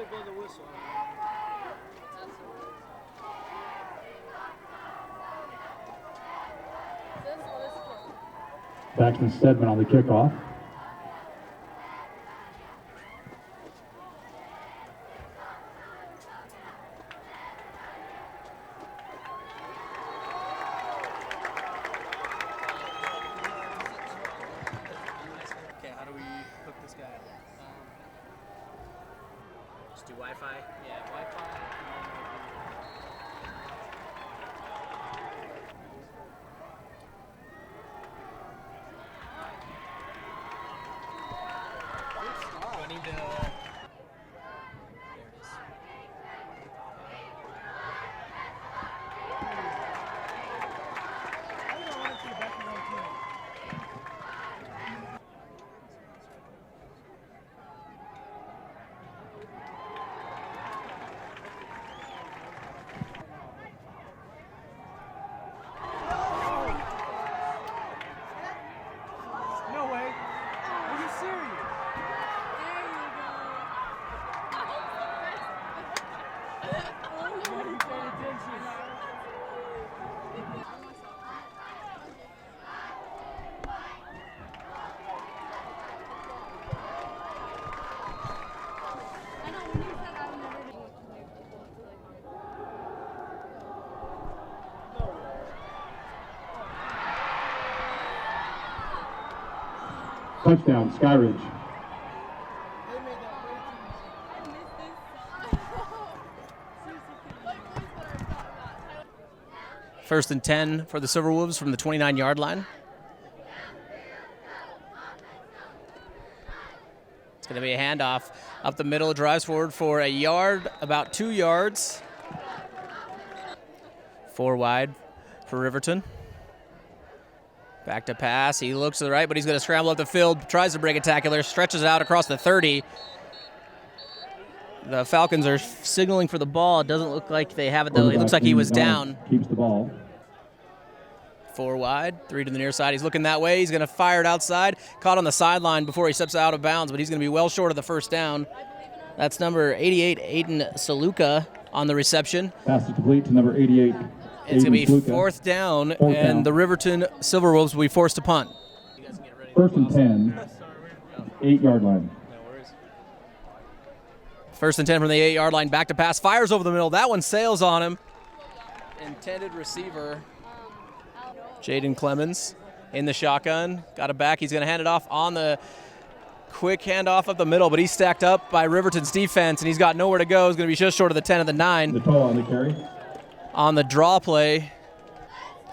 it blow the whistle. Paxton Stedman on the kickoff. Okay, how do we hook this guy up? Just do Wi-Fi. Yeah, Wi-Fi. Do I need to... There it is. No way. Are you serious? Why do you pay attention? Touchdown, Skyridge. First and 10 for the Silverwolves from the 29-yard line. It's going to be a handoff up the middle, drives forward for a yard, about 2 yards. 4 wide for Riverton. Back to pass. He looks to the right, but he's going to scramble up the field, tries to break a tackler, stretches it out across the 30. The Falcons are signaling for the ball. It doesn't look like they have it, though. It looks like he was down. Keeps the ball. 4 wide, 3 to the near side. He's looking that way. He's going to fire it outside. Caught on the sideline before he steps out of bounds, but he's going to be well short of the first down. That's number 88, Aiden Saluka, on the reception. Pass is complete to number 88. It's going to be Saluka. fourth down, Fourth and down. the Riverton Silverwolves will be forced to punt. First and 10, 8-yard line. First and 10 from the 8-yard line. Back to pass. Fires over the middle. That one sails on him. Intended receiver, Jaden Clemens, in the shotgun. Got it back. He's going to hand it off on the quick handoff up the middle, but he's stacked up by Riverton's defense, and he's got nowhere to go. He's going to be just short of the 10 of the 9. Natoa on the carry. On the draw play,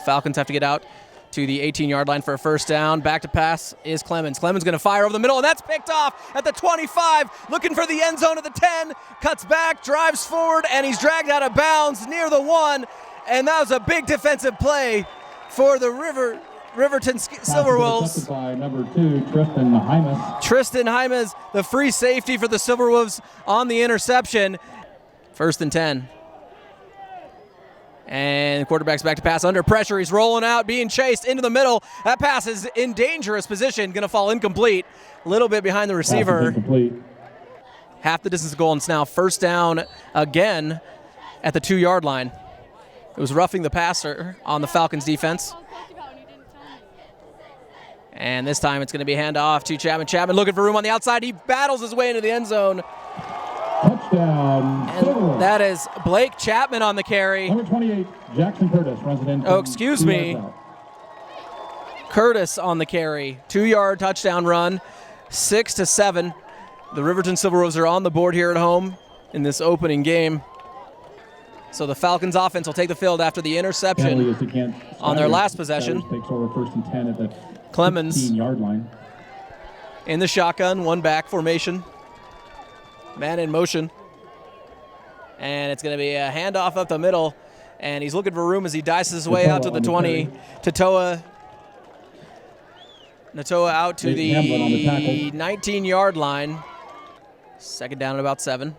Falcons have to get out to the 18-yard line for a first down. Back to pass is Clemens. Clemens going to fire over the middle, and that's picked off at the 25. Looking for the end zone at the 10. Cuts back, drives forward, and he's dragged out of bounds near the 1. And that was a big defensive play for the Riverton Silverwolves. By number 2, Tristan Hymas. Tristan Hymas, the free safety for the Silverwolves on the interception. First and 10. And the quarterback's back to pass under pressure. He's rolling out, being chased into the middle. That pass is in dangerous position, going to fall incomplete. A little bit behind the receiver. Half the distance goal, and it's now first down again at the 2-yard line. It was roughing the passer on the Falcons defense. And this time it's going to be handoff to Chapman. Chapman looking for room on the outside. He battles his way into the end zone. Touchdown. And that is Blake Chapman on the carry. Number 28, Jackson Curtis runs it in. Oh, excuse me. Curtis on the carry. 2-yard touchdown run. 6-7. The Riverton Silverwolves are on the board here at home in this opening game. So the Falcons offense will take the field after the interception on their last possession. Takes over first and 10 at the Clemens 15-yard line. In the shotgun, 1 back formation. Man in motion. And it's going to be a handoff up the middle. And he's looking for room as he dices his way out to the 20. Natoa out to the 19-yard line. Second down at about 7.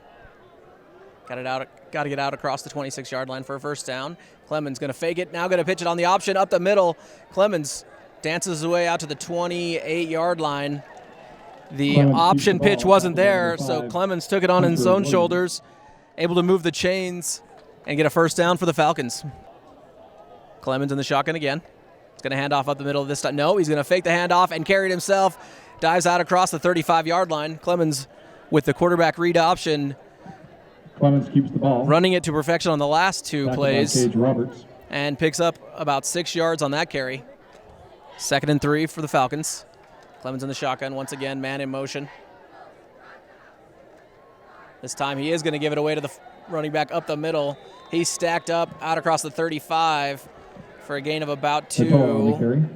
Got to get out across the 26-yard line for a first down. Clemens going to fake it. Now going to pitch it on the option up the middle. Clemens dances his way out to the 28-yard line. The Clemens option keeps the pitch ball wasn't at there, number so 5. Clemens took it on his Hunter own Williams. shoulders, able to move the chains and get a first down for the Falcons. Clemens in the shotgun again. He's going to hand off up the middle this time. No, he's going to fake the handoff and carry it himself. Dives out across the 35-yard line. Clemens with the quarterback read option. Clemens keeps the ball. Running it to perfection on the last two Tackled by plays. Cage Roberts. And picks up about 6 yards on that carry. 2nd and 3 for the Falcons. Clemens in the shotgun once again, man in motion. This time he is going to give it away to the running back up the middle. He's stacked up out across the 35 for a gain of about 2.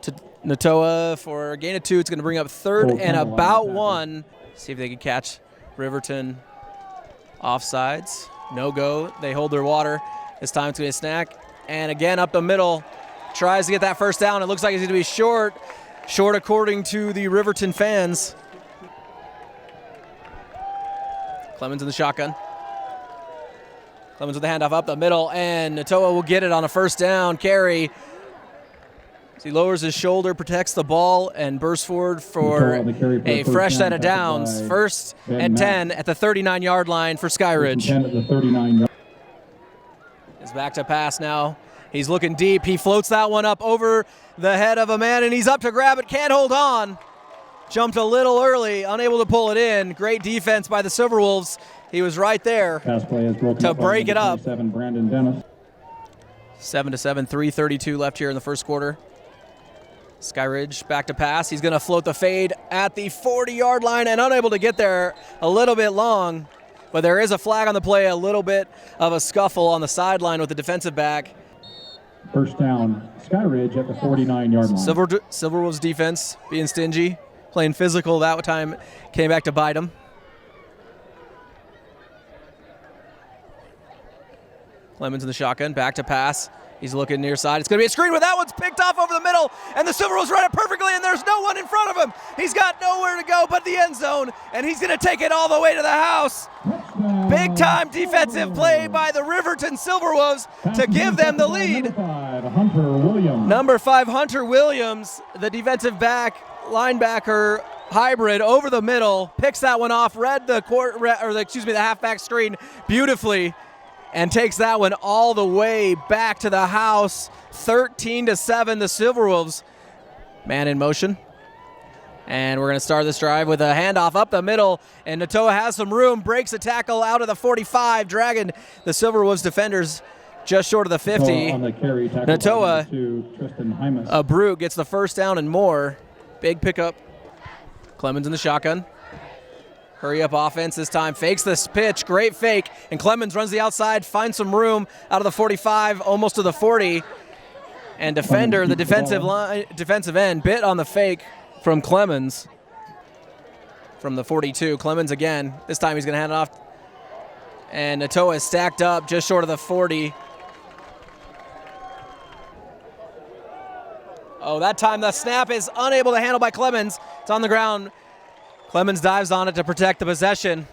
To Natoa for a gain of 2. It's going to bring up 3rd and about 1. See if they can catch Riverton offsides. No go. They hold their water. This time it's going to be a snack. And again up the middle. Tries to get that first down. It looks like he's going to be short. Short according to the Riverton fans. Clemens in the shotgun. Clemens with the handoff up the middle, and Natoa will get it on a first down carry. So he lowers his shoulder, protects the ball, and bursts forward for a fresh set of downs. 1st and 10 at the 39-yard line for Skyridge. 10 at the 39-yard. He's back to pass now. He's looking deep. He floats that one up over the head of a man, and he's up to grab it. Can't hold on. Jumped a little early, unable to pull it in. Great defense by the Silverwolves. He was right there Pass play has broken to up by break it up. 27, Brandon Dennis. 7-7, 3:32 left here in the first quarter. Skyridge back to pass. He's going to float the fade at the 40-yard line and unable to get there, a little bit long. But there is a flag on the play, a little bit of a scuffle on the sideline with the defensive back. First down, Skyridge at the 49-yard line. Silverwolves defense being stingy, playing physical that time, came back to bite them. Clemens in the shotgun, back to pass. He's looking near side. It's going to be a screen, but that one's picked off over the middle, and the Silverwolves run it perfectly, and there's no one in front of him. He's got nowhere to go but the end zone, and he's going to take it all the way to the house. Big-time defensive play by the Riverton Silverwolves to give them the lead. Number 5, Hunter Williams, the defensive back, linebacker hybrid over the middle, picks that one off, read the halfback screen beautifully, and takes that one all the way back to the house. 13-7, the Silverwolves. Man in motion. And we're going to start this drive with a handoff up the middle. And Natoa has some room, breaks a tackle out of the 45, dragging the Silverwolves defenders just short of the 50. Natoa, a brute, gets the first down and more. Big pickup. Clemens in the shotgun. Hurry up offense this time. Fakes this pitch. Great fake. And Clemens runs the outside, finds some room out of the 45, almost to the 40. And defender, the defensive end, bit on the fake from Clemens from the 42. Clemens again. This time he's going to hand it off. And Natoa is stacked up just short of the 40. Oh, that time the snap is unable to handle by Clemens. It's on the ground. Clemens dives on it to protect the possession.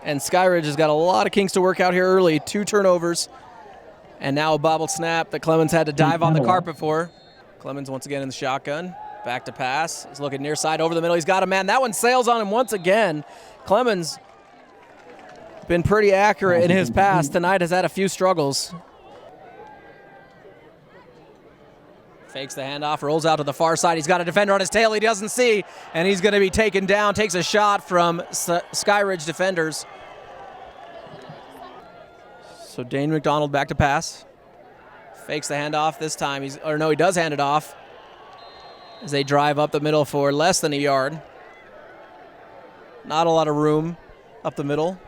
And Skyridge has got a lot of kinks to work out here early. 2 turnovers. And now a bobbled snap that Clemens had to dive on the carpet for. Clemens once again in the shotgun. Back to pass. He's looking near side over the middle. He's got a man. That one sails on him once again. Clemens been pretty accurate in his pass. Tonight has had a few struggles. Fakes the handoff, rolls out to the far side. He's got a defender on his tail he doesn't see, and he's going to be taken down. Takes a shot from Skyridge defenders. So Dane McDonald back to pass. Fakes the handoff this time. He does hand it off as they drive up the middle for less than a yard. Not a lot of room up the middle.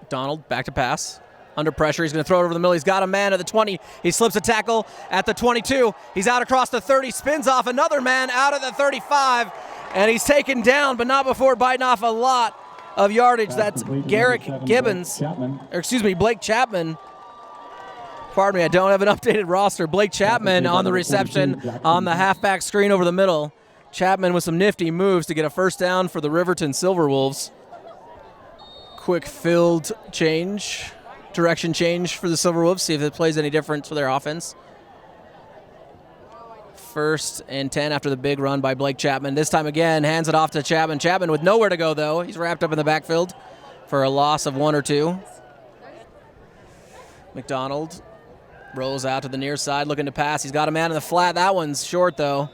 McDonald back to pass. Under pressure, he's going to throw it over the middle. He's got a man at the 20. He slips a tackle at the 22. He's out across the 30, spins off another man out of the 35, and he's taken down, but not before biting off a lot of yardage. That's Blake Chapman. Pardon me, I don't have an updated roster. Blake Chapman on the reception on the halfback screen over the middle. Chapman with some nifty moves to get a first down for the Riverton Silverwolves. Quick field change. Direction change for the Silverwolves, see if it plays any difference for their offense. First and 10 after the big run by Blake Chapman. This time again, hands it off to Chapman. Chapman with nowhere to go, though. He's wrapped up in the backfield for a loss of 1 or 2. McDonald rolls out to the near side, looking to pass. He's got a man in the flat. That one's short, though.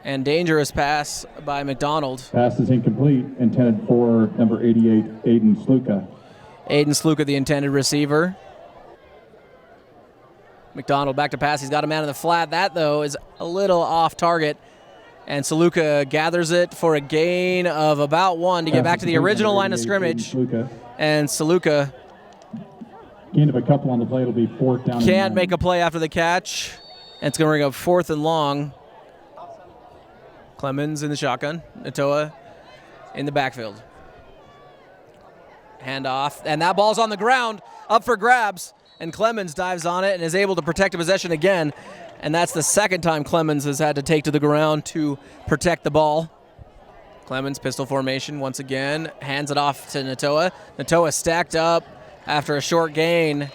And dangerous pass by McDonald. Pass is incomplete, intended for number 88, Aiden Sluka. Aiden Sluka, the intended receiver. McDonald back to pass. He's got a man in the flat. That, though, is a little off target. And Sluka gathers it for a gain of about 1 to get back to the original line of scrimmage. And Sluka gain of a couple on the play. It'll be 4th down. Can't make a play after the catch. And it's going to bring up 4th and long. Clemens in the shotgun. Natoa in the backfield. Handoff. And that ball's on the ground, up for grabs. And Clemens dives on it and is able to protect the possession again. And that's the second time Clemens has had to take to the ground to protect the ball. Clemens, pistol formation once again. Hands it off to Natoa. Natoa stacked up after a short gain.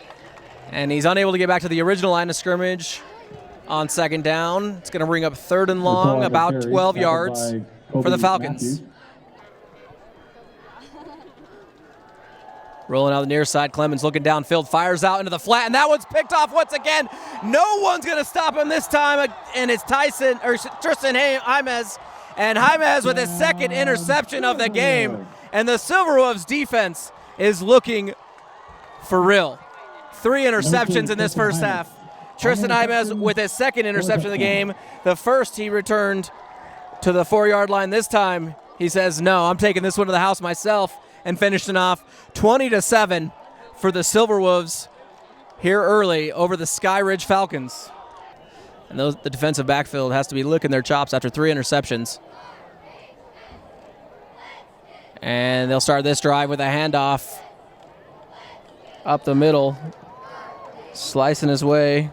And he's unable to get back to the original line of scrimmage on 2nd down. It's going to bring up 3rd and long, about 12 yards for the Falcons. Rolling out the near side, Clemens looking downfield, fires out into the flat, and that one's picked off once again. No one's going to stop him this time, and it's Tristan Jaimez, and Jaimez with his 2nd interception of the game, and the Silverwolves defense is looking for real. 3 interceptions in this first half. Tristan Jaimez with his 2nd interception of the game. The first he returned to the 4-yard line. This time he says, no, I'm taking this one to the house myself, and finished it off 20-7 for the Silverwolves here early over the Skyridge Falcons. And the defensive backfield has to be licking their chops after 3 interceptions. And they'll start this drive with a handoff up the middle, slicing his way.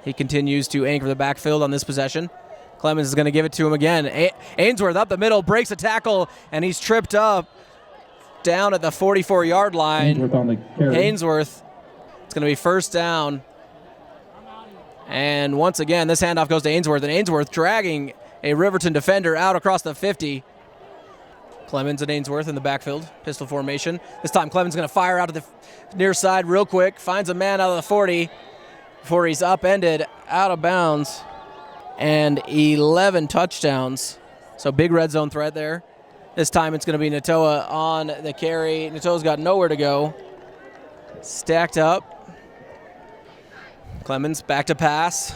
He continues to anchor the backfield on this possession. Clemens is going to give it to him again. Ainsworth up the middle, breaks a tackle, and he's tripped up down at the 44-yard line. Ainsworth. It's going to be 1st down. And once again, this handoff goes to Ainsworth, and Ainsworth dragging a Riverton defender out across the 50. Clemens and Ainsworth in the backfield, pistol formation. This time Clemens going to fire out to the near side real quick, finds a man out of the 40 before he's upended out of bounds. And 11 touchdowns. So big red zone threat there. This time it's going to be Natoa on the carry. Natoa's got nowhere to go. Stacked up. Clemens back to pass.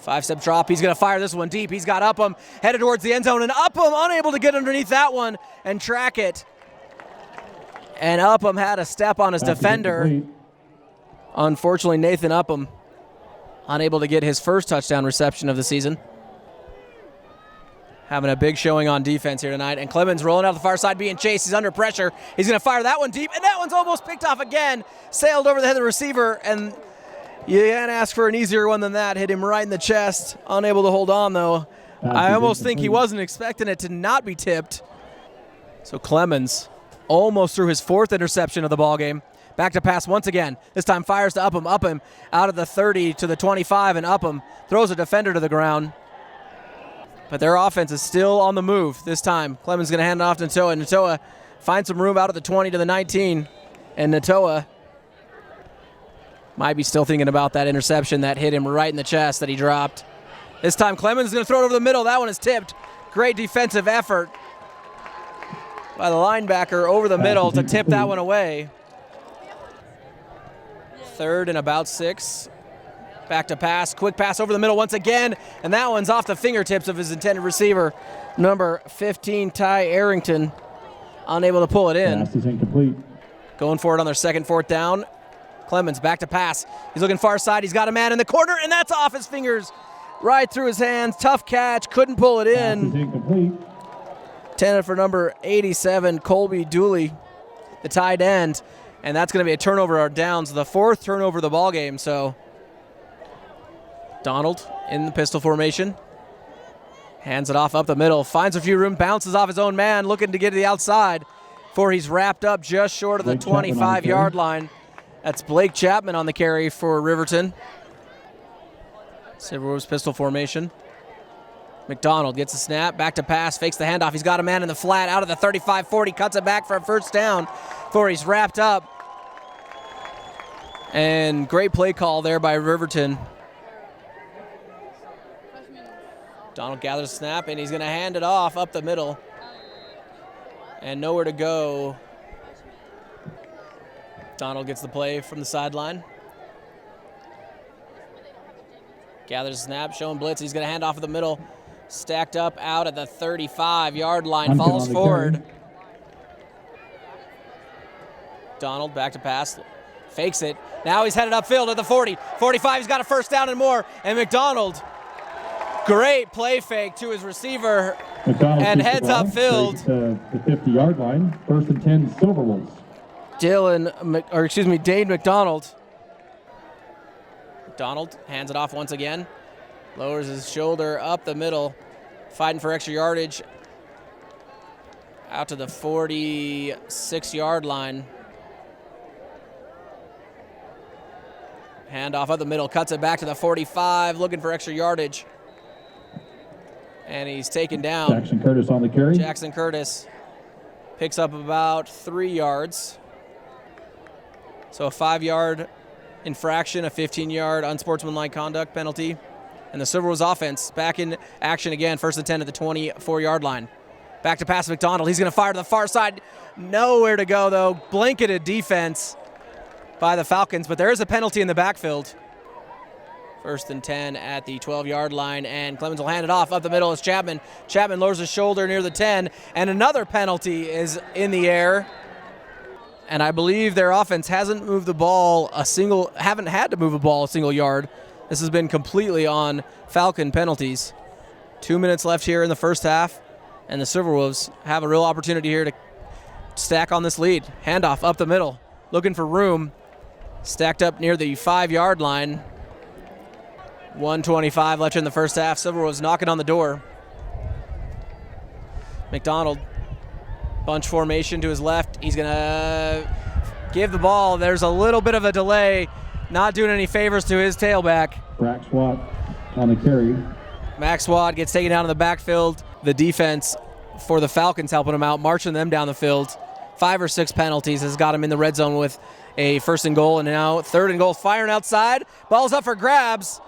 5-step drop. He's going to fire this one deep. He's got Upham headed towards the end zone, and Upham unable to get underneath that one and track it. And Upham had a step on his defender. Unfortunately, Nathan Upham unable to get his first touchdown reception of the season. Having a big showing on defense here tonight. And Clemens rolling out the far side, being chased. He's under pressure. He's going to fire that one deep, and that one's almost picked off again. Sailed over the head of the receiver, and you can't ask for an easier one than that. Hit him right in the chest. Unable to hold on, though. I almost think he wasn't expecting it to not be tipped. So Clemens almost threw his 4th interception of the ballgame. Back to pass once again. This time fires to Upham. Upham out of the 30 to the 25, and Upham throws a defender to the ground. But their offense is still on the move this time. Clemens going to hand it off to Natoa. Natoa finds some room out of the 20 to the 19. And Natoa might be still thinking about that interception that hit him right in the chest that he dropped. This time Clemens is going to throw it over the middle. That one is tipped. Great defensive effort by the linebacker over the middle to tip that one away. 3rd and about 6. Back to pass, quick pass over the middle once again, and that one's off the fingertips of his intended receiver, number 15, Ty Arrington, unable to pull it in. Pass is incomplete. Going for it on their 2nd, 4th down. Clemens back to pass. He's looking far side. He's got a man in the corner, and that's off his fingers, right through his hands. Tough catch, couldn't pull it in. Pass is incomplete. Intended for number 87, Colby Dooley, the tight end, and that's going to be a turnover or downs, the 4th turnover of the ball game. So Donald in the pistol formation. Hands it off up the middle. Finds a few room. Bounces off his own man. Looking to get to the outside before he's wrapped up just short of the 25-yard line. That's Blake Chapman on the carry for Riverton. Silverwolves pistol formation. McDonald gets a snap, back to pass, fakes the handoff. He's got a man in the flat, out of the 35-40, cuts it back for a first down before he's wrapped up. And great play call there by Riverton. Donald gathers a snap, and he's going to hand it off up the middle. And nowhere to go. Donald gets the play from the sideline. Gathers a snap, showing blitz. He's going to hand off at the middle. Stacked up out at the 35-yard line. Falls forward. Donald back to pass. Fakes it. Now he's headed upfield at the 40. 45, he's got a first down and more. And McDonald, great play fake to his receiver. And heads upfield. The 50-yard line. First and 10, Silverwolves. Dane McDonald. McDonald hands it off once again. Lowers his shoulder up the middle, fighting for extra yardage out to the 46-yard line. Handoff up the middle, cuts it back to the 45, looking for extra yardage. And he's taken down. Jackson Curtis on the carry. Jackson Curtis picks up about 3 yards. So a 5-yard infraction, a 15-yard unsportsmanlike conduct penalty. And the Silverwolves offense back in action again, first and 10 at the 24-yard line. Back to pass McDonald. He's going to fire to the far side. Nowhere to go, though. Blanketed defense by the Falcons, but there is a penalty in the backfield. First and 10 at the 12-yard line, and Clemens will hand it off. Up the middle is Chapman. Chapman lowers his shoulder near the 10, and another penalty is in the air. And I believe their offense hasn't moved the ball haven't had to move a ball a single yard. This has been completely on Falcon penalties. 2 minutes left here in the first half, and the Silverwolves have a real opportunity here to stack on this lead. Handoff up the middle, looking for room. Stacked up near the 5-yard line. 1:25 left in the first half. Silverwolves knocking on the door. McDonald, bunch formation to his left. He's going to give the ball. There's a little bit of a delay. Not doing any favors to his tailback. Max Watt on the carry. Max Watt gets taken down in the backfield. The defense for the Falcons helping him out, marching them down the field. 5 or 6 penalties has got him in the red zone with a first and goal, and now third and goal, firing outside. Ball's up for grabs,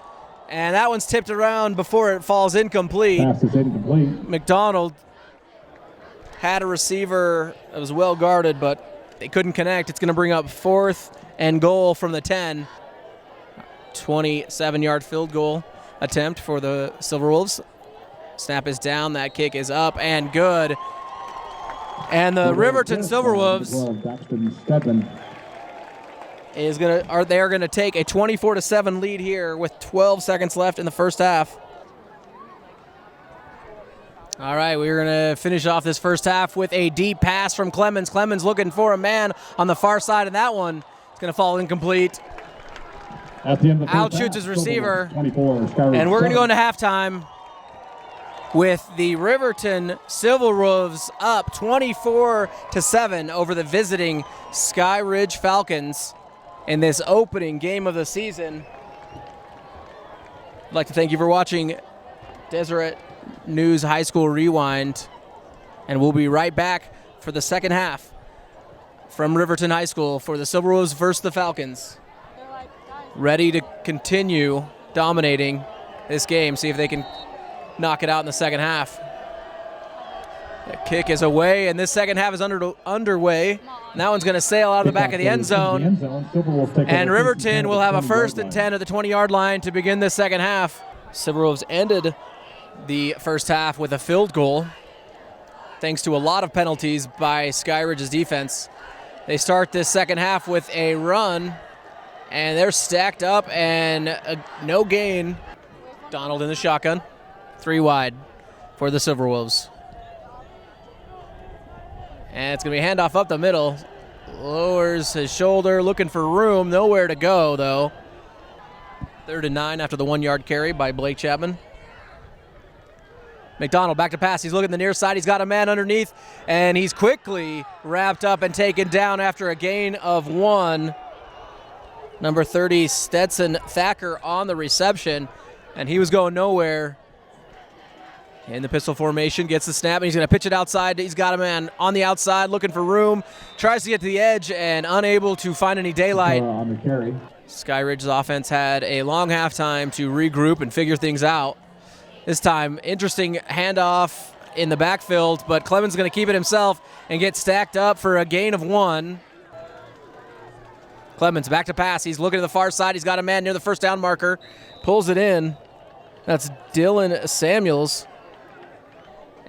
and that one's tipped around before it falls incomplete. Pass is incomplete. McDonald had a receiver that was well guarded, but they couldn't connect. It's going to bring up fourth and goal from the 10. 27-yard field goal attempt for the Silverwolves. Snap is down, that kick is up and good. And the Riverton Silverwolves they are gonna take a 24-7 lead here with 12 seconds left in the first half. All right, we're going to finish off this first half with a deep pass from Clemens. Clemens looking for a man on the far side, and that one is going to fall incomplete. At the end of the Out first shoots half, his receiver. 24, Skyridge And we're going to go seven. into halftime with the Riverton Silverwolves up 24-7 over the visiting Skyridge Falcons in this opening game of the season. I'd like to thank you for watching Deseret News High School Rewind, and we'll be right back for the second half from Riverton High School for the Silverwolves versus the Falcons. Ready to continue dominating this game, see if they can knock it out in the second half. The kick is away, and this second half is underway. And that one's going to sail out of the back of the end zone. And Riverton will have a first and 10 at the 20-yard line to begin this second half. Silverwolves ended the first half with a field goal, thanks to a lot of penalties by Skyridge's defense. They start this second half with a run, and they're stacked up and no gain. Donald in the shotgun, 3 wide for the Silverwolves. And it's going to be a handoff up the middle. Lowers his shoulder, looking for room. Nowhere to go, though. 3rd and 9 after the 1-yard carry by Blake Chapman. McDonald back to pass. He's looking the near side. He's got a man underneath, and he's quickly wrapped up and taken down after a gain of 1. Number 30, Stetson Thacker on the reception, and he was going nowhere. In the pistol formation, gets the snap, and he's going to pitch it outside. He's got a man on the outside looking for room. Tries to get to the edge and unable to find any daylight. On the carry. Skyridge's offense had a long halftime to regroup and figure things out. This time, interesting handoff in the backfield, but Clemens going to keep it himself and get stacked up for a gain of 1. Clemens back to pass. He's looking to the far side. He's got a man near the first down marker. Pulls it in. That's Dylan Samuels.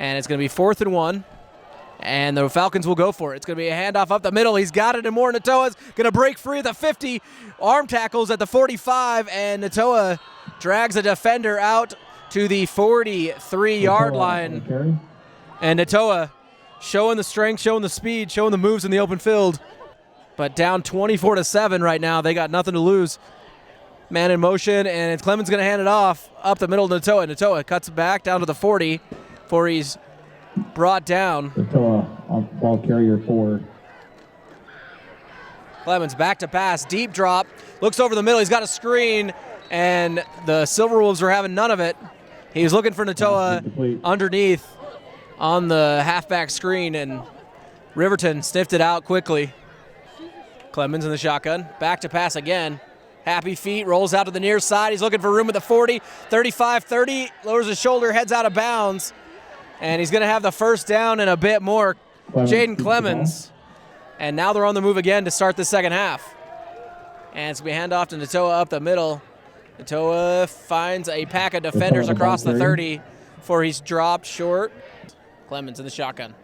And it's going to be 4th and 1. And the Falcons will go for it. It's going to be a handoff up the middle. He's got it, and more. Natoa's going to break free at the 50. Arm tackles at the 45, and Natoa drags a defender out to the 43-yard line. And Natoa showing the strength, showing the speed, showing the moves in the open field. But down 24-7 right now. They got nothing to lose. Man in motion, and it's Clemens going to hand it off up the middle to Natoa. Natoa cuts it back down to the 40 before he's brought down. Natoa, ball carrier 4. Clemens back to pass, deep drop, looks over the middle. He's got a screen, and the Silverwolves are having none of it. He was looking for Natoa underneath on the halfback screen, and Riverton sniffed it out quickly. Clemens in the shotgun, back to pass again. Happy feet, rolls out to the near side. He's looking for room at the 40, 35-30, lowers his shoulder, heads out of bounds. And he's going to have the first down and a bit more. Jaden Clemens. And now they're on the move again to start the second half. And it's going to be handoff to Natoa up the middle. Natoa finds a pack of defenders across the 30 before he's dropped short. Clemens in the shotgun.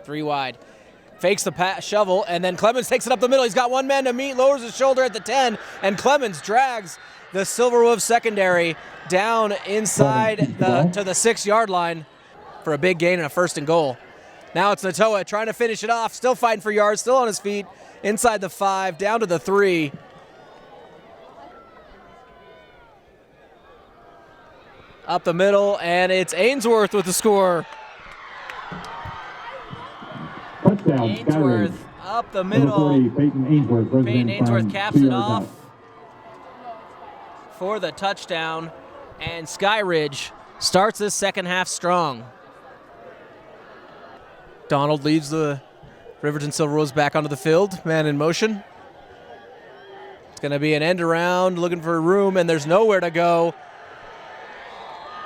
3 wide. Fakes the shovel, and then Clemens takes it up the middle. He's got one man to meet, lowers his shoulder at the 10, and Clemens drags the Silverwolves secondary down inside to the 6-yard line for a big gain and a 1st and goal. Now it's Natoa trying to finish it off, still fighting for yards, still on his feet, inside the 5, down to the 3. Up the middle, and it's Ainsworth with the score. Touchdown, Ainsworth Skyridge. up the middle. 40, Peyton Ainsworth caps it off for the touchdown, and Skyridge starts this second half strong. Donald leads the Riverton Silverwolves back onto the field, man in motion. It's going to be an end around, looking for room, and there's nowhere to go.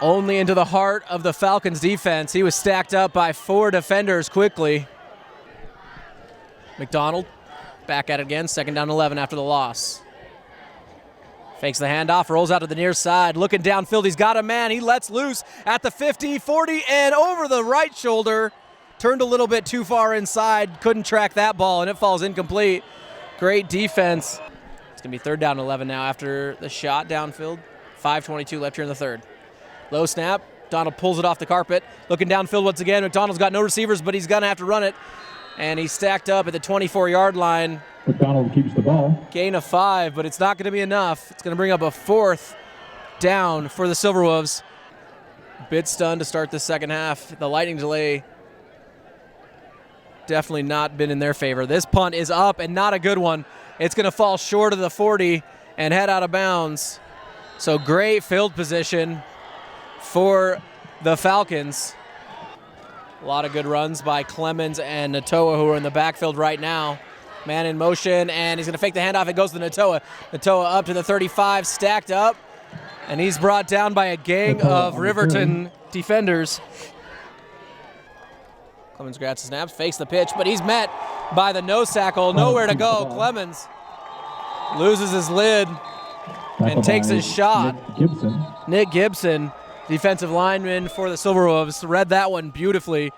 Only into the heart of the Falcons defense. He was stacked up by 4 defenders quickly. McDonald back at it again, 2nd down 11 after the loss. Fakes the handoff, rolls out to the near side, looking downfield. He's got a man. He lets loose at the 50, 40, and over the right shoulder. Turned a little bit too far inside, couldn't track that ball, and it falls incomplete. Great defense. It's going to be 3rd down 11 now after the shot downfield. 5:22 left here in the 3rd. Low snap. Donald pulls it off the carpet. Looking downfield once again. McDonald's got no receivers, but he's going to have to run it. And he's stacked up at the 24-yard line. McDonald keeps the ball. Gain of 5, but it's not going to be enough. It's going to bring up a 4th down for the Silverwolves. Bit stunned to start the second half. The lightning delay definitely not been in their favor. This punt is up and not a good one. It's going to fall short of the 40 and head out of bounds. So great field position for the Falcons. A lot of good runs by Clemens and Natoa, who are in the backfield right now. Man in motion, and he's going to fake the handoff. It goes to Natoa. Natoa up to the 35, stacked up, and he's brought down by a gang of Riverton defenders. Clemens grabs the snaps, fakes the pitch, but he's met by the nose tackle. Nowhere to go. Clemens loses his lid and takes his shot. Nick Gibson, defensive lineman for the Silverwolves, read that one beautifully.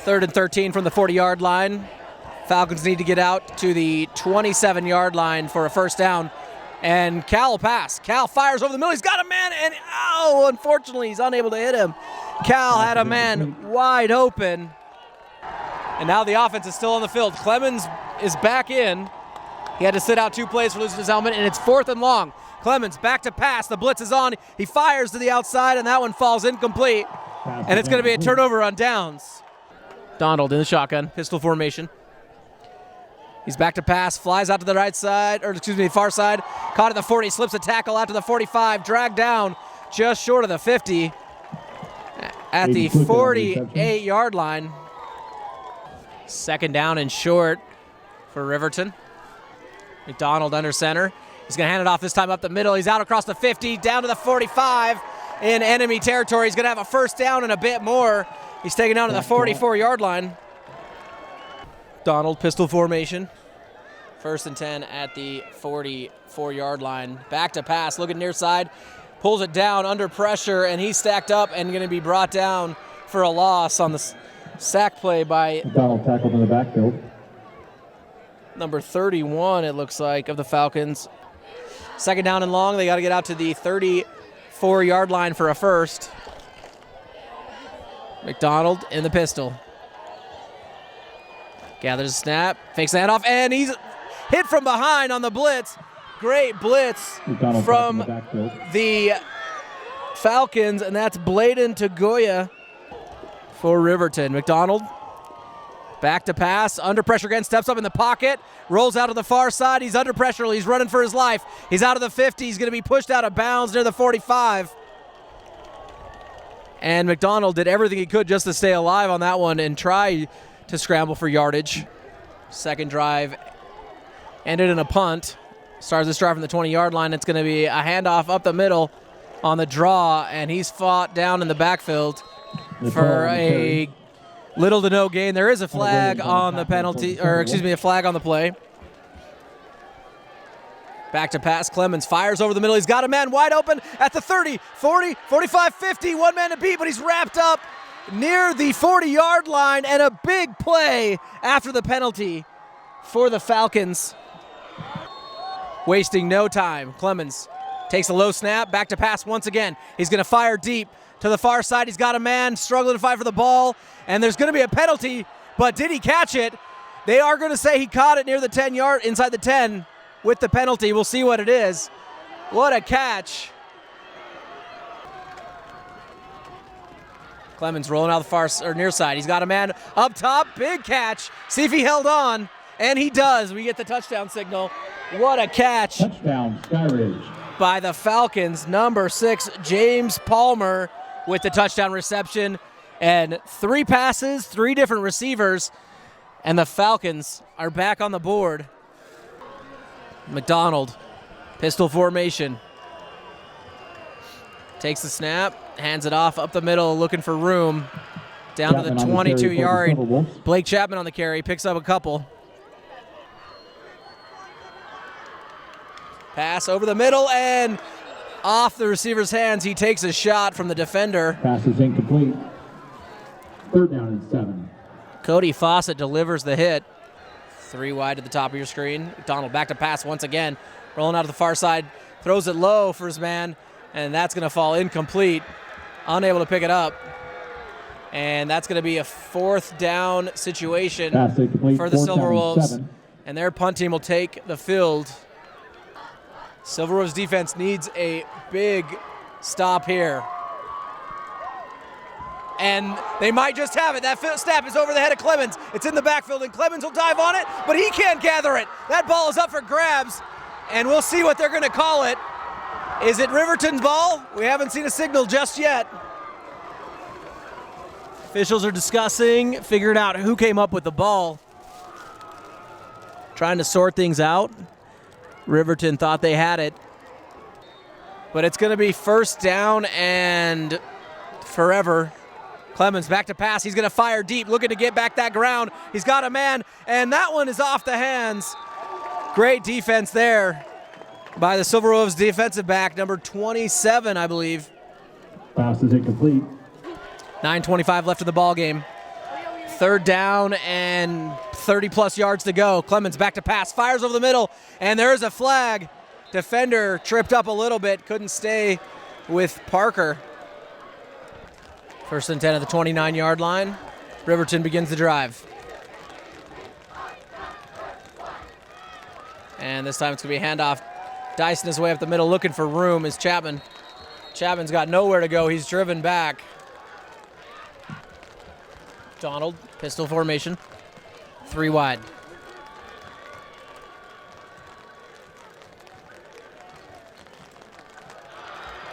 3rd and 13 from the 40-yard line. Falcons need to get out to the 27-yard line for a 1st down. And Cal will pass. Cal fires over the middle. He's got a man, and unfortunately, he's unable to hit him. Cal had a man wide open. And now the offense is still on the field. Clemens is back in. He had to sit out 2 plays for losing his helmet, and it's 4th and long. Clemens back to pass. The blitz is on. He fires to the outside, and that one falls incomplete. And it's going to be a turnover on downs. Donald in the shotgun, pistol formation. He's back to pass, flies out to the right side, or excuse me, far side. Caught at the 40, slips a tackle out to the 45, dragged down just short of the 50 at the 48-yard line. Second down and short for Riverton. McDonald under center. He's going to hand it off this time up the middle. He's out across the 50, down to the 45 in enemy territory. He's going to have a first down and a bit more. He's taken down to the 44-yard line. Donald, pistol formation. 1st and 10 at the 44-yard line. Back to pass, looking near side. Pulls it down under pressure, and he's stacked up and going to be brought down for a loss on the sack play by Donald tackled in the backfield. Number 31, it looks like, of the Falcons. Second down and long. They got to get out to the 34-yard line for a first. McDonald in the pistol. Gathers a snap, fakes the handoff, and he's hit from behind on the blitz. Great blitz from the Falcons, and that's Bladen Tagoya for Riverton. McDonald back to pass, under pressure again, steps up in the pocket, rolls out to the far side. He's under pressure, he's running for his life. He's out of the 50, he's going to be pushed out of bounds near the 45. And McDonald did everything he could just to stay alive on that one and try to scramble for yardage. Second drive ended in a punt. Starts this drive from the 20-yard line. It's going to be a handoff up the middle on the draw, and he's fought down in the backfield for a little to no gain. There is a flag on the penalty, or excuse me, a flag on the play. Back to pass. Clemens fires over the middle. He's got a man wide open at the 30, 40, 45, 50. One man to beat, but he's wrapped up near the 40-yard line, and a big play after the penalty for the Falcons. Wasting no time. Clemens takes a low snap, back to pass once again. He's going to fire deep to the far side. He's got a man struggling to fight for the ball, and there's going to be a penalty, but did he catch it? They are going to say he caught it near the 10-yard, inside the 10 with the penalty. We'll see what it is. What a catch. Clemens rolling out the far or near side. He's got a man up top. Big catch. See if he held on. And he does. We get the touchdown signal. What a catch. Touchdown, Skyridge. By the Falcons. Number 6, James Palmer with the touchdown reception. And 3 passes, 3 different receivers. And the Falcons are back on the board. McDonald, pistol formation. Takes the snap. Hands it off up the middle, looking for room. Down to the 22-yard. Blake Chapman on the carry, picks up a couple. Pass over the middle and off the receiver's hands. He takes a shot from the defender. Pass is incomplete. 3rd down and 7. Cody Fawcett delivers the hit. 3 wide to the top of your screen. McDonald back to pass once again. Rolling out to the far side. Throws it low for his man, and that's going to fall incomplete. Unable to pick it up. And that's going to be a 4th down situation for the Silverwolves. And their punt team will take the field. Silverwolves defense needs a big stop here. And they might just have it. That snap is over the head of Clemens. It's in the backfield, and Clemens will dive on it, but he can't gather it. That ball is up for grabs, and we'll see what they're going to call it. Is it Riverton's ball? We haven't seen a signal just yet. Officials are discussing, figuring out who came up with the ball. Trying to sort things out. Riverton thought they had it. But it's going to be 1st down and forever. Clemens back to pass. He's going to fire deep, looking to get back that ground. He's got a man, and that one is off the hands. Great defense there by the Silverwolves defensive back, number 27, I believe. Pass is incomplete. 9:25 left in the ball game. 3rd down and 30-plus yards to go. Clemens back to pass, fires over the middle, and there is a flag. Defender tripped up a little bit, couldn't stay with Parker. 1st and 10 at the 29-yard line. Riverton begins the drive. And this time it's going to be a handoff. Dicing his way up the middle, looking for room is Chapman. Chapman's got nowhere to go. He's driven back. Donald, pistol formation. 3 wide.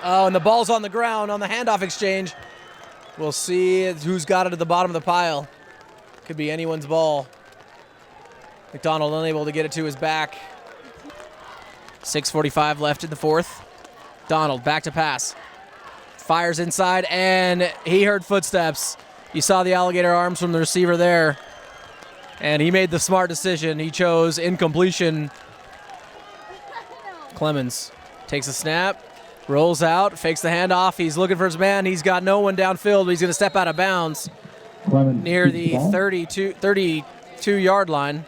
Oh, and the ball's on the ground on the handoff exchange. We'll see who's got it at the bottom of the pile. Could be anyone's ball. McDonald unable to get it to his back. 6:45 left in the fourth. Donald back to pass. Fires inside, and he heard footsteps. You saw the alligator arms from the receiver there. And he made the smart decision. He chose incompletion. Clemens takes a snap, rolls out, fakes the handoff. He's looking for his man. He's got no one downfield. He's going to step out of bounds near the 32-yard line.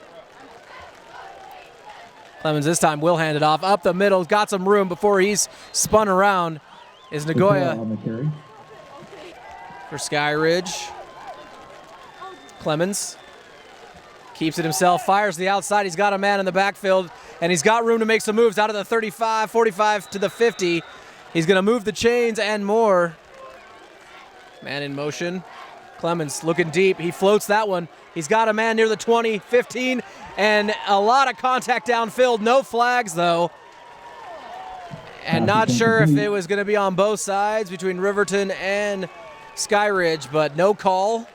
Clemens this time will hand it off. Up the middle, got some room before he's spun around. Is Nagoya for Skyridge. Clemens keeps it himself, fires the outside. He's got a man in the backfield, and he's got room to make some moves out of the 35, 45 to the 50. He's going to move the chains and more. Man in motion. Clemens looking deep. He floats that one. He's got a man near the 20, 15, and a lot of contact downfield. No flags, though. And not sure if it was going to be on both sides between Riverton and Skyridge, but no call.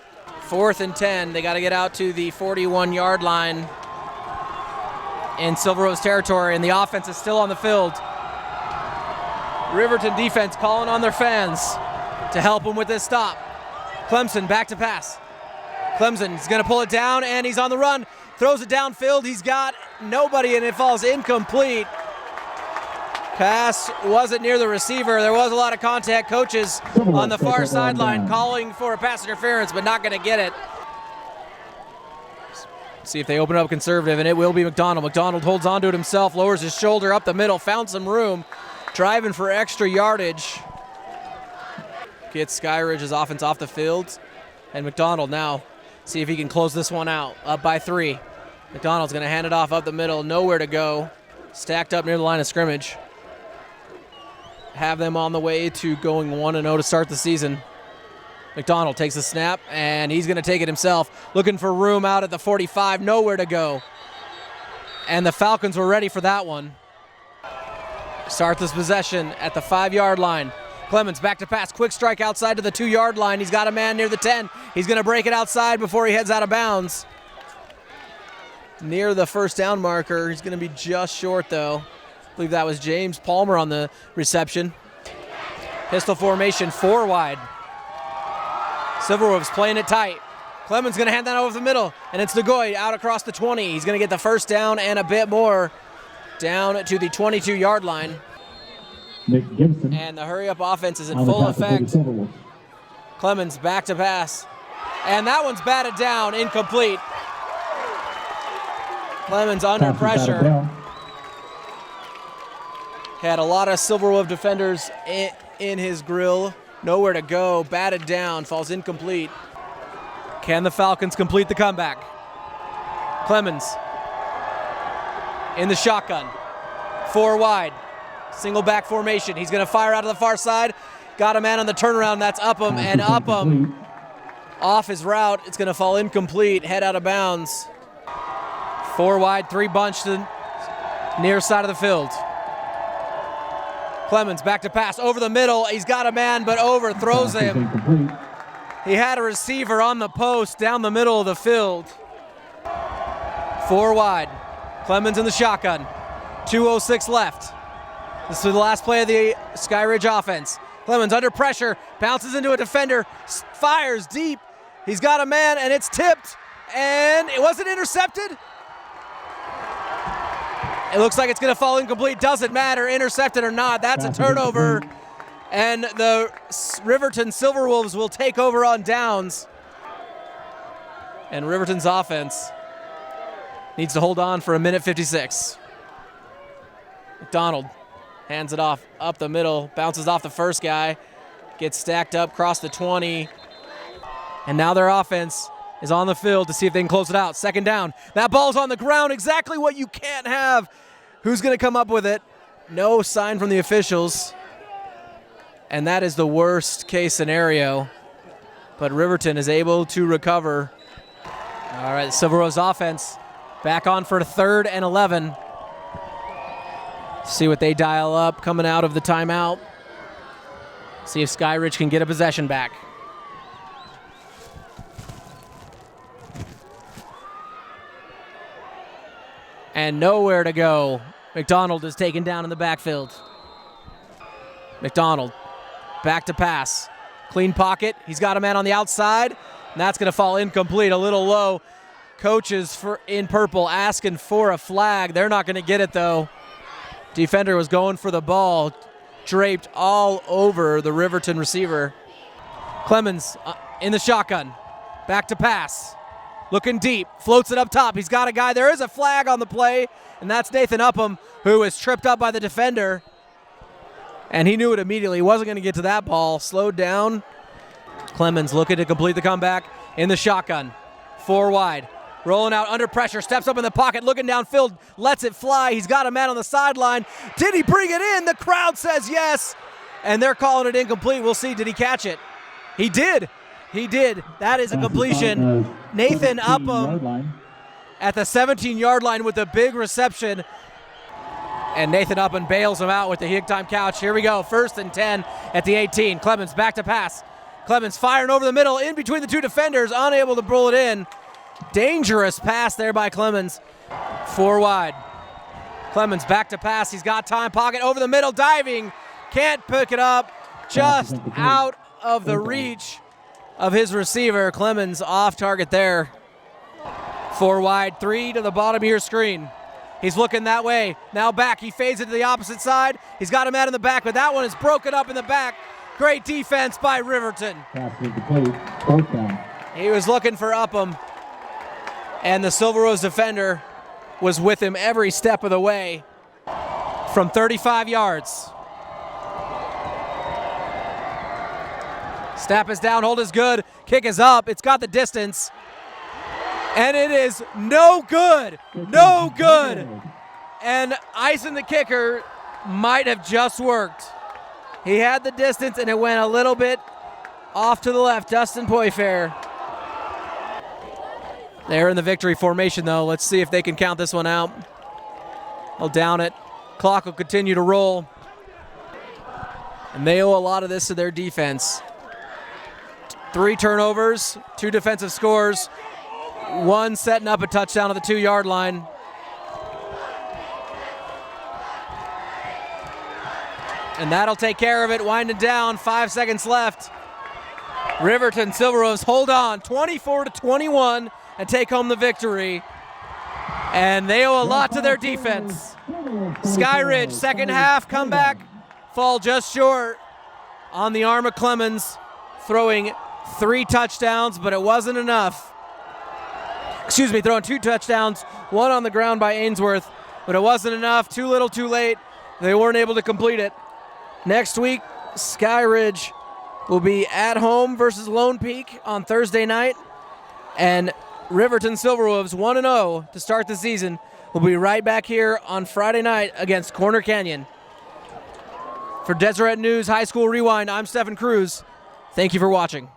4th and 10. They got to get out to the 41-yard line in Silverwolves territory, and the offense is still on the field. Riverton defense calling on their fans to help them with this stop. Clemson back to pass. Clemson's going to pull it down, and he's on the run. Throws it downfield. He's got nobody, and it falls incomplete. Pass wasn't near the receiver. There was a lot of contact. Coaches on the far sideline calling for a pass interference, but not going to get it. See if they open up conservative, and it will be McDonald. McDonald holds onto it himself, lowers his shoulder up the middle, found some room, driving for extra yardage. Gets Skyridge's offense off the field, and McDonald now see if he can close this one out. Up by 3. McDonald's going to hand it off up the middle, nowhere to go. Stacked up near the line of scrimmage. Have them on the way to going 1-0 to start the season. McDonald takes a snap, and he's going to take it himself. Looking for room out at the 45, nowhere to go. And the Falcons were ready for that one. Start this possession at the 5-yard line. Clemens back to pass, quick strike outside to the 2-yard line. He's got a man near the 10. He's going to break it outside before he heads out of bounds. Near the first down marker. He's going to be just short, though. I believe that was James Palmer on the reception. Pistol formation, 4 wide. Silverwolves playing it tight. Clemens going to hand that over the middle, and it's Nagoy out across the 20. He's going to get the first down and a bit more down to the 22-yard line. Nick Gibson. And the hurry-up offense is in full effect. Clemens back to pass. And that one's batted down, incomplete. Clemens under pressure. Had a lot of Silverwolf defenders in his grill. Nowhere to go, batted down, falls incomplete. Can the Falcons complete the comeback? Clemens in the shotgun. 4 wide. Single back formation. He's going to fire out to the far side. Got a man on the turnaround. That's Upham, and Upham off his route. It's going to fall incomplete. Head out of bounds. 4 wide, 3 bunch to the near side of the field. Clemens back to pass over the middle. He's got a man, but overthrows him. He had a receiver on the post down the middle of the field. 4 wide. Clemens in the shotgun. 2:06 left. This is the last play of the Skyridge offense. Clemens under pressure, bounces into a defender, fires deep. He's got a man, and it's tipped, and it wasn't intercepted. It looks like it's going to fall incomplete. Doesn't matter, intercepted or not. That's a turnover, and the Riverton Silverwolves will take over on downs. And Riverton's offense needs to hold on for 1:56. McDonald hands it off up the middle, bounces off the first guy, gets stacked up across the 20. And now their offense is on the field to see if they can close it out. 2nd down. That ball's on the ground, exactly what you can't have. Who's going to come up with it? No sign from the officials. And that is the worst case scenario. But Riverton is able to recover. All right, the Silverwolves offense back on for 3rd and 11. See what they dial up coming out of the timeout. See if Skyridge can get a possession back. And nowhere to go. McDonald is taken down in the backfield. McDonald, back to pass. Clean pocket. He's got a man on the outside, and that's going to fall incomplete, a little low. Coaches in purple asking for a flag. They're not going to get it, though. Defender was going for the ball, draped all over the Riverton receiver. Clemens in the shotgun. Back to pass. Looking deep, floats it up top. He's got a guy. There is a flag on the play, and that's Nathan Upham, who is tripped up by the defender. And he knew it immediately. He wasn't going to get to that ball. Slowed down. Clemens looking to complete the comeback in the shotgun. 4 wide. Rolling out under pressure. Steps up in the pocket. Looking downfield. Lets it fly. He's got a man on the sideline. Did he bring it in? The crowd says yes. And they're calling it incomplete. We'll see. Did he catch it? He did. He did. That is a completion. Nathan Upham at the 17-yard line with a big reception. And Nathan Upham bails him out with the Hig Time couch. Here we go. 1st and 10 at the 18. Clemens back to pass. Clemens firing over the middle in between the two defenders. Unable to pull it in. Dangerous pass there by Clemens. 4 wide. Clemens back to pass. He's got time. Pocket over the middle. Diving. Can't pick it up. Just out of the reach of his receiver. Clemens off target there. 4 wide. 3 to the bottom of your screen. He's looking that way. Now back. He fades it to the opposite side. He's got a man in the back, but that one is broken up in the back. Great defense by Riverton. He was looking for Upham, and the Silverwolves defender was with him every step of the way from 35 yards. Snap is down, hold is good, kick is up, it's got the distance, and it is no good, no good. And icing the kicker might have just worked. He had the distance, and it went a little bit off to the left. Dustin Poyfair. They're in the victory formation, though. Let's see if they can count this one out. They'll down it. Clock will continue to roll. And they owe a lot of this to their defense. 3 turnovers, 2 defensive scores, 1 setting up a touchdown at the 2-yard line. And that'll take care of it. Winding down, 5 seconds left. Riverton Silverwolves hold on, 24-21, and take home the victory. And they owe a lot to their defense. Skyridge, second half comeback, fall just short on the arm of Clemens, throwing 3 touchdowns, but it wasn't enough. Excuse me, throwing 2 touchdowns, 1 on the ground by Ainsworth, but it wasn't enough. Too little, too late. They weren't able to complete it. Next week, Skyridge will be at home versus Lone Peak on Thursday night, and Riverton Silverwolves 1-0 to start the season will be right back here on Friday night against Corner Canyon. For Deseret News High School Rewind, I'm Stephen Cruz. Thank you for watching.